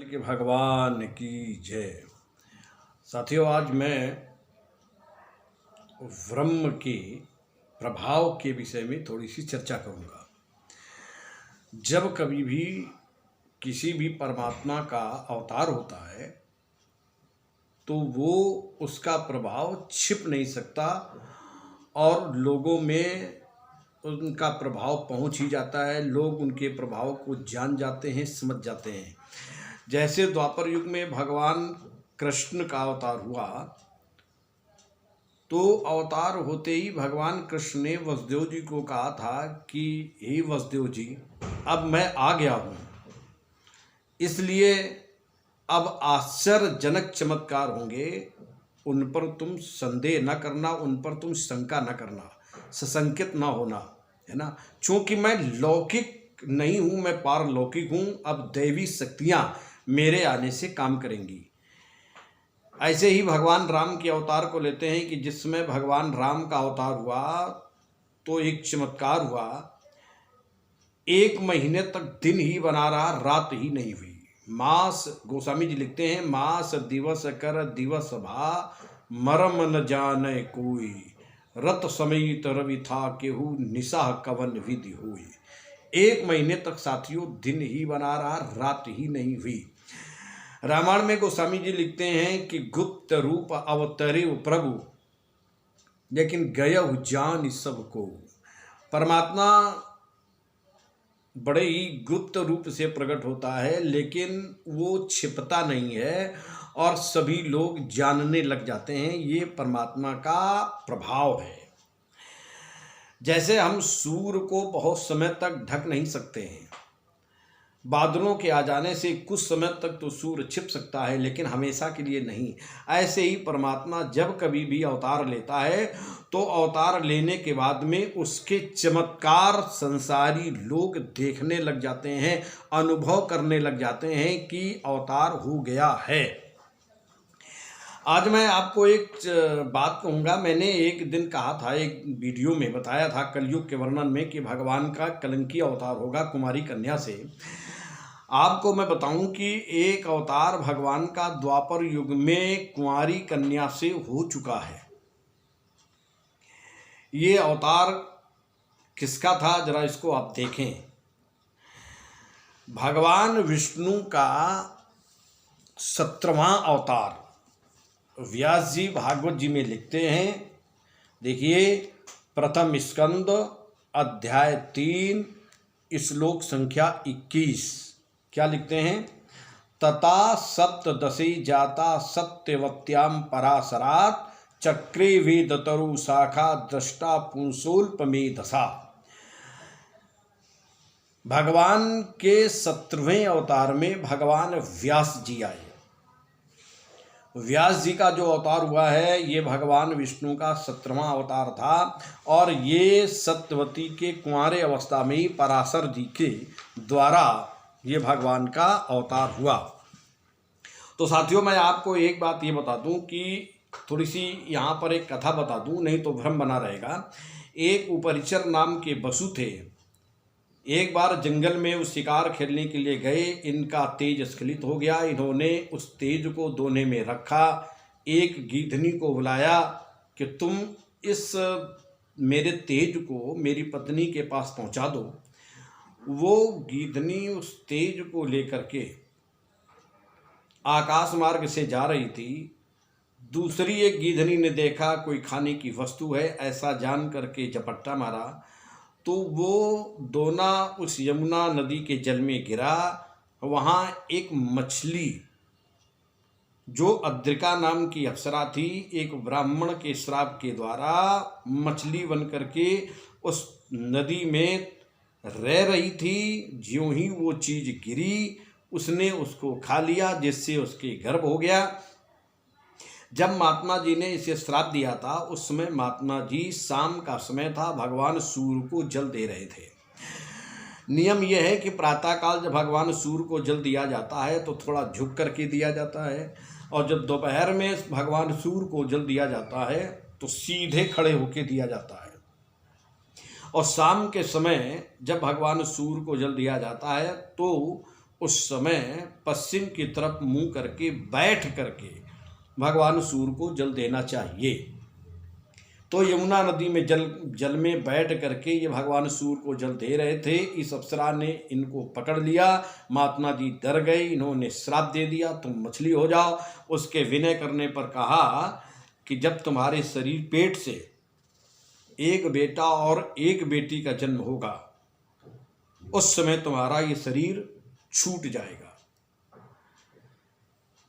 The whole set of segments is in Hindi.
के भगवान की जय। साथियों, आज मैं ब्रह्म के प्रभाव के विषय में थोड़ी सी चर्चा करूंगा। जब कभी भी किसी भी परमात्मा का अवतार होता है तो वो उसका प्रभाव छिप नहीं सकता और लोगों में उनका प्रभाव पहुंच ही जाता है। लोग उनके प्रभाव को जान जाते हैं, समझ जाते हैं। जैसे द्वापर युग में भगवान कृष्ण का अवतार हुआ तो अवतार होते ही भगवान कृष्ण ने वसुदेव जी को कहा था कि हे वसुदेव जी, अब मैं आ गया हूँ, इसलिए अब आश्चर्यजनक चमत्कार होंगे, उन पर तुम संदेह न करना, उन पर तुम शंका न करना, सशंकित न होना, है ना। चूंकि मैं लौकिक नहीं हूँ, मैं पारलौकिक हूँ, अब दैवी शक्तियाँ मेरे आने से काम करेंगी। ऐसे ही भगवान राम के अवतार को लेते हैं कि जिस समय भगवान राम का अवतार हुआ तो एक चमत्कार हुआ। 1 महीने तक दिन ही बना रहा, रात ही नहीं हुई। मास गोस्वामी जी लिखते हैं, मास दिवस कर दिवस भा, मरम न जाने कोई, रत समेत रवि था केहू, निशा कवन विधि हुई। 1 महीने तक साथियों दिन ही बना रहा, रात ही नहीं हुई। रामायण में गोस्वामी जी लिखते हैं कि गुप्त रूप अवतरे प्रभु, लेकिन गयहु जान सबको। परमात्मा बड़े ही गुप्त रूप से प्रकट होता है, लेकिन वो छिपता नहीं है और सभी लोग जानने लग जाते हैं। ये परमात्मा का प्रभाव है। जैसे हम सूर्य को बहुत समय तक ढक नहीं सकते हैं, बादलों के आ जाने से कुछ समय तक तो सूर्य छिप सकता है, लेकिन हमेशा के लिए नहीं। ऐसे ही परमात्मा जब कभी भी अवतार लेता है तो अवतार लेने के बाद में उसके चमत्कार संसारी लोग देखने लग जाते हैं, अनुभव करने लग जाते हैं कि अवतार हो गया है। आज मैं आपको एक बात कहूँगा। मैंने एक दिन कहा था, एक वीडियो में बताया था कलयुग के वर्णन में कि भगवान का कलंकी अवतार होगा कुमारी कन्या से। आपको मैं बताऊं कि एक अवतार भगवान का द्वापर युग में कुंवारी कन्या से हो चुका है। ये अवतार किसका था, जरा इसको आप देखें। भगवान विष्णु का 17वां अवतार। व्यास जी भागवत जी में लिखते हैं, देखिए, प्रथम स्कंद अध्याय 3 श्लोक संख्या 21। क्या लिखते हैं? तथा सप्तदशी जाता सत्यवत्याम पराशरात, चक्रे वेदतरु शाखा दृष्टा पुंसोल्पमेधसा। भगवान के 17वें अवतार में भगवान व्यास जी आए। व्यास जी का जो अवतार हुआ है ये भगवान विष्णु का 17वां अवतार था और ये सत्यवती के कुंवारे अवस्था में ही पराशर जी के द्वारा ये भगवान का अवतार हुआ। तो साथियों, मैं आपको एक बात ये बता दूं कि थोड़ी सी यहाँ पर एक कथा बता दूं, नहीं तो भ्रम बना रहेगा। एक उपरिचर नाम के वसु थे। एक बार जंगल में उस शिकार खेलने के लिए गए। इनका तेज स्खलित हो गया। इन्होंने उस तेज को दोने में रखा। एक गीधनी को बुलाया कि तुम इस मेरे तेज को मेरी पत्नी के पास पहुंचा दो। वो गीधनी उस तेज को लेकर के आकाश मार्ग से जा रही थी। दूसरी एक गीधनी ने देखा कोई खाने की वस्तु है, ऐसा जान करके झपट्टा मारा तो वो दोना उस यमुना नदी के जल में गिरा। वहाँ एक मछली जो अद्रिका नाम की अप्सरा थी, एक ब्राह्मण के श्राप के द्वारा मछली बन करके उस नदी में रह रही थी। ज्यों ही वो चीज गिरी, उसने उसको खा लिया, जिससे उसके गर्भ हो गया। जब महात्मा जी ने इसे श्राप दिया था उस समय महात्मा जी शाम का समय था, भगवान सूर्य को जल दे रहे थे। नियम यह है कि प्रातःकाल जब भगवान सूर्य को जल दिया जाता है तो थोड़ा झुक करके दिया जाता है, और जब दोपहर में भगवान सूर्य को जल दिया जाता है तो सीधे खड़े होके दिया जाता है। और शाम के समय जब भगवान सूर्य को जल दिया जाता है तो उस समय पश्चिम की तरफ मुंह करके बैठ करके भगवान सूर्य को जल देना चाहिए। तो यमुना नदी में जल में बैठ करके ये भगवान सूर्य को जल दे रहे थे। इस अप्सरा ने इनको पकड़ लिया। महात्मा जी डर गए, इन्होंने श्राप दे दिया, तुम मछली हो जाओ। उसके विनय करने पर कहा कि जब तुम्हारे शरीर पेट से एक बेटा और एक बेटी का जन्म होगा, उस समय तुम्हारा ये शरीर छूट जाएगा।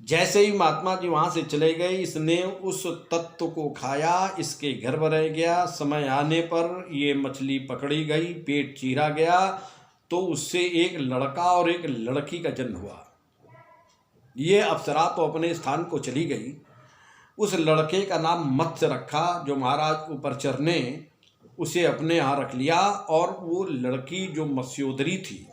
जैसे ही महात्मा जी वहां से चले गए, इसने उस तत्व को खाया, इसके गर्भ रह गया। समय आने पर ये मछली पकड़ी गई, पेट चीरा गया, तो उससे एक लड़का और एक लड़की का जन्म हुआ। ये अप्सरा तो अपने स्थान को चली गई। उस लड़के का नाम मत्स्य रखा, जो महाराज ऊपरचर ने उसे अपने यहाँ रख लिया। और वो लड़की जो मत्स्योदरी थी,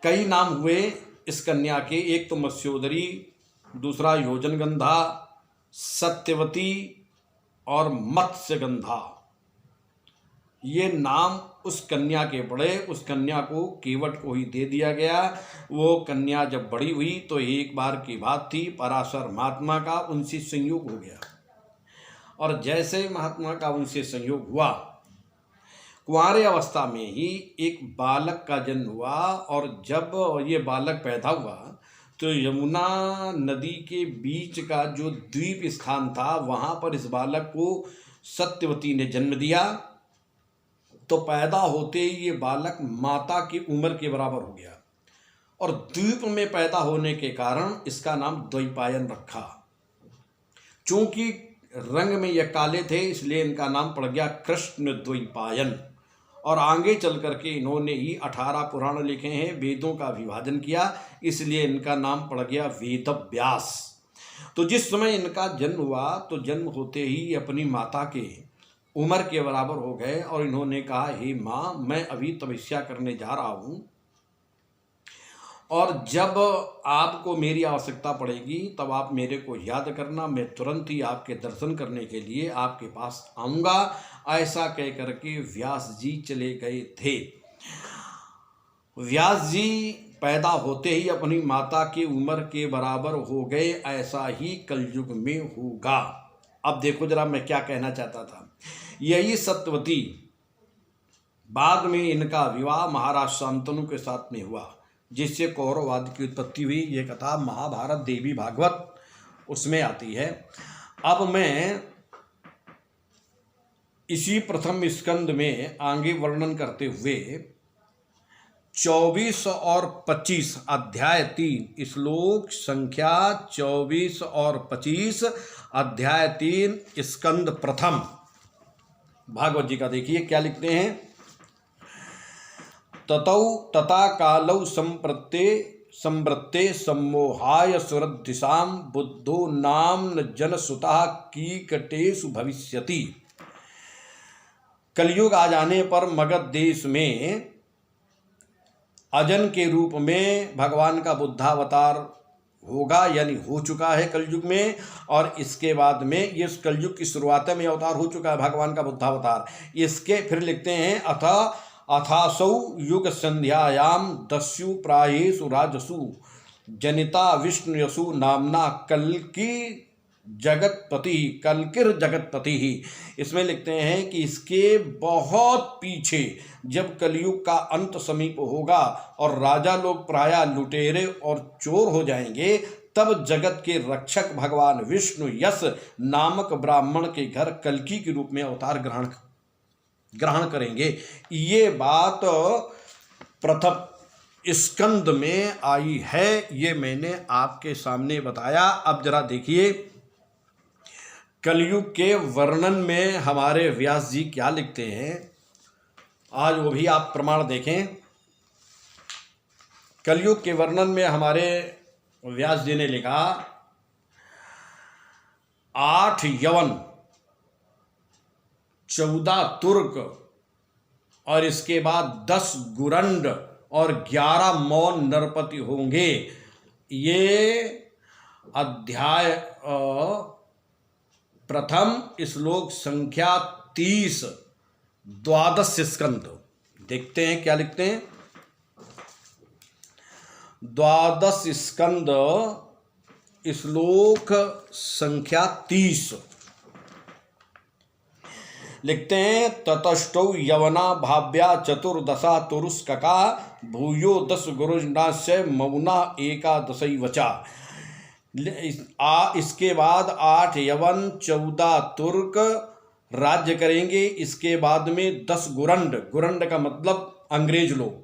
कई नाम हुए इस कन्या के। एक तो मत्स्योदरी, दूसरा योजनगंधा, सत्यवती और मत्स्यगंधा। ये नाम उस कन्या के पड़े। उस कन्या को केवट को ही दे दिया गया। वो कन्या जब बड़ी हुई तो एक बार की बात थी, पराशर महात्मा का उनसे संयोग हो गया। और जैसे महात्मा का उनसे संयोग हुआ, कुंवारे अवस्था में ही एक बालक का जन्म हुआ। और जब ये बालक पैदा हुआ तो यमुना नदी के बीच का जो द्वीप स्थान था, वहाँ पर इस बालक को सत्यवती ने जन्म दिया। तो पैदा होते ही ये बालक माता की उम्र के बराबर हो गया। और द्वीप में पैदा होने के कारण इसका नाम द्वैपायन रखा। चूंकि रंग में यह काले थे, इसलिए इनका नाम पड़ गया कृष्ण द्वैपायन। और आगे चल करके इन्होंने ही 18 पुराण लिखे हैं, वेदों का विभाजन किया, इसलिए इनका नाम पड़ गया वेद व्यास। तो जिस समय इनका जन्म हुआ, तो जन्म होते ही अपनी माता के उम्र के बराबर हो गए। और इन्होंने कहा, हे माँ, मैं अभी तपस्या करने जा रहा हूँ, और जब आपको मेरी आवश्यकता पड़ेगी तब आप मेरे को याद करना, मैं तुरंत ही आपके दर्शन करने के लिए आपके पास आऊँगा। ऐसा कह करके व्यास जी चले गए थे। व्यास जी पैदा होते ही अपनी माता की उम्र के बराबर हो गए। ऐसा ही कलयुग में होगा। अब देखो जरा मैं क्या कहना चाहता था। यही सत्यवती, बाद में इनका विवाह महाराज शांतनु के साथ में हुआ, जिससे कौरववाद की उत्पत्ति हुई। ये कथा महाभारत देवी भागवत उसमें आती है। अब मैं इसी प्रथम स्कंद में आगे वर्णन करते हुए 24 और 25 अध्याय 3 श्लोक संख्या 24 और 25 अध्याय 3 स्कंद प्रथम भागवत जी का देखिए क्या लिखते हैं। ततौ तथा कालौ संवृत्ते सम्मोहाय सुरद्दिशां बुद्धो नाम्न जनसुतः कीकटेषु भविष्यति। कलयुग आ जाने पर मगध देश में अजन के रूप में भगवान का बुद्धावतार होगा, यानी हो चुका है कलयुग में। और इसके बाद में ये कलयुग की शुरुआत में अवतार हो चुका है भगवान का बुद्धावतार। इसके फिर लिखते हैं, अथासौ युग संध्यायाम दस्यु प्रायेषु राजसु जनिता विष्णुयसु नामना कल्की कल्किर जगतपति ही। इसमें लिखते हैं कि इसके बहुत पीछे जब कलयुग का अंत समीप होगा और राजा लोग प्रायः लुटेरे और चोर हो जाएंगे, तब जगत के रक्षक भगवान विष्णु यश नामक ब्राह्मण के घर कल्की के रूप में अवतार ग्रहण करेंगे। ये बात प्रथम स्कंद में आई है, ये मैंने आपके सामने बताया। अब जरा देखिए कलयुग के वर्णन में हमारे व्यास जी क्या लिखते हैं। आज वो भी आप प्रमाण देखें। कलयुग के वर्णन में हमारे व्यास जी ने लिखा, 8 यवन, 14 तुर्क और इसके बाद 10 गुरंड और 11 मौन नरपति होंगे। ये अध्याय प्रथम श्लोक संख्या 30 द्वादश स्कंद। देखते हैं क्या लिखते हैं। द्वादश स्कंद श्लोक संख्या 30 लिखते हैं। ततष्टौ यवना भाव्या चतुर्दशा तुरुष्कका भूयो 10 गुरुजनास्य मौना एकादशई वचा। इसके बाद 8 यवन 14 तुर्क राज्य करेंगे। इसके बाद में 10 गुरंड का मतलब अंग्रेज लोग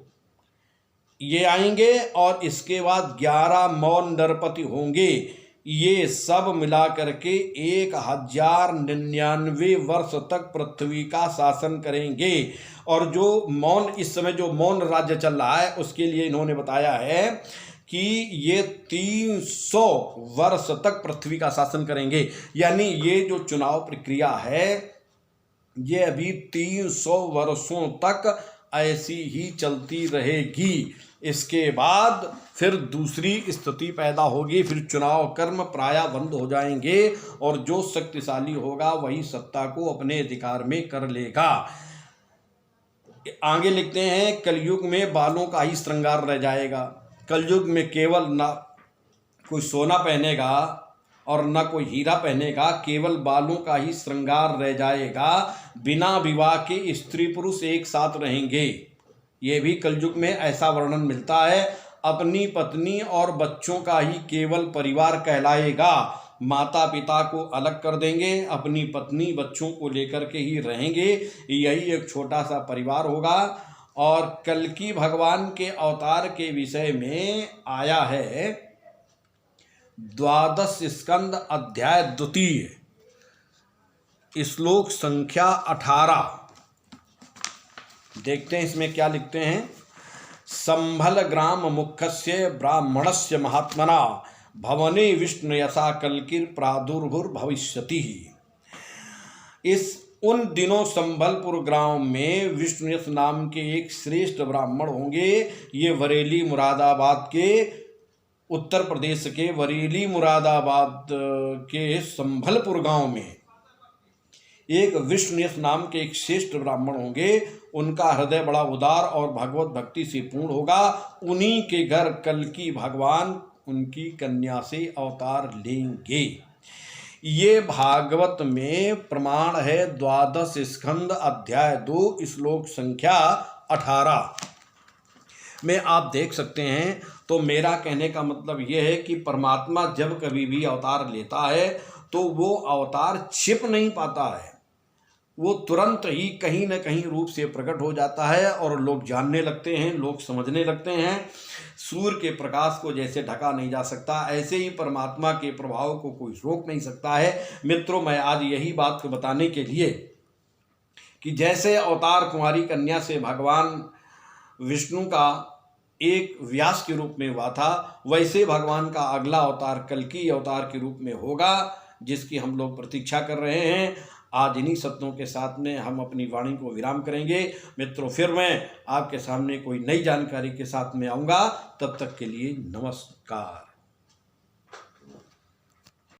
ये आएंगे और इसके बाद 11 मौन नरपति होंगे। ये सब मिला करके 1099 वर्ष तक पृथ्वी का शासन करेंगे। और जो मौन इस समय जो मौन राज्य चल रहा है उसके लिए इन्होंने बताया है कि ये 300 वर्ष तक पृथ्वी का शासन करेंगे। यानी ये जो चुनाव प्रक्रिया है ये अभी 300 वर्षों तक ऐसी ही चलती रहेगी। इसके बाद फिर दूसरी स्थिति पैदा होगी, फिर चुनाव कर्म प्रायः बंद हो जाएंगे और जो शक्तिशाली होगा वही सत्ता को अपने अधिकार में कर लेगा। आगे लिखते हैं, कलयुग में बालों का ही श्रृंगार रह जाएगा। कलयुग में केवल ना कोई सोना पहनेगा और ना कोई हीरा पहनेगा, केवल बालों का ही श्रृंगार रह जाएगा। बिना विवाह के स्त्री पुरुष एक साथ रहेंगे। ये भी कलयुग में ऐसा वर्णन मिलता है। अपनी पत्नी और बच्चों का ही केवल परिवार कहलाएगा। माता पिता को अलग कर देंगे, अपनी पत्नी बच्चों को लेकर के ही रहेंगे। यही एक छोटा सा परिवार होगा। और कल्कि भगवान के अवतार के विषय में आया है 12 स्कंद अध्याय 2 श्लोक संख्या 18। देखते हैं इसमें क्या लिखते हैं। संभल ग्राम मुख्यस्य ब्राह्मणस्य महात्मना भवने विष्णु यसा कल्किर प्रादुर्भुर भविष्यति। उन दिनों संभलपुर गांव में विष्णुयस नाम के एक श्रेष्ठ ब्राह्मण होंगे। ये बरेली मुरादाबाद के उत्तर प्रदेश के बरेली मुरादाबाद के संभलपुर गांव में एक विष्णुयस नाम के एक श्रेष्ठ ब्राह्मण होंगे। उनका हृदय बड़ा उदार और भगवत भक्ति से पूर्ण होगा। उन्हीं के घर कल्कि भगवान उनकी कन्या से अवतार लेंगे। ये भागवत में प्रमाण है 12 स्कंद अध्याय 2 श्लोक संख्या 18 में आप देख सकते हैं। तो मेरा कहने का मतलब ये है कि परमात्मा जब कभी भी अवतार लेता है तो वो अवतार छिप नहीं पाता है, वो तुरंत ही कहीं न कहीं रूप से प्रकट हो जाता है और लोग जानने लगते हैं, लोग समझने लगते हैं। सूर्य के प्रकाश को जैसे ढका नहीं जा सकता, ऐसे ही परमात्मा के प्रभाव को कोई रोक नहीं सकता है। मित्रों, मैं आज यही बात को बताने के लिए कि जैसे अवतार कुमारी कन्या से भगवान विष्णु का एक व्यास के रूप में हुआ था, वैसे भगवान का अगला अवतार कल्कि अवतार के रूप में होगा, जिसकी हम लोग प्रतीक्षा कर रहे हैं। आज इन्हीं सत्यों के साथ में हम अपनी वाणी को विराम करेंगे। मित्रों, फिर मैं आपके सामने कोई नई जानकारी के साथ में आऊँगा। तब तक के लिए नमस्कार।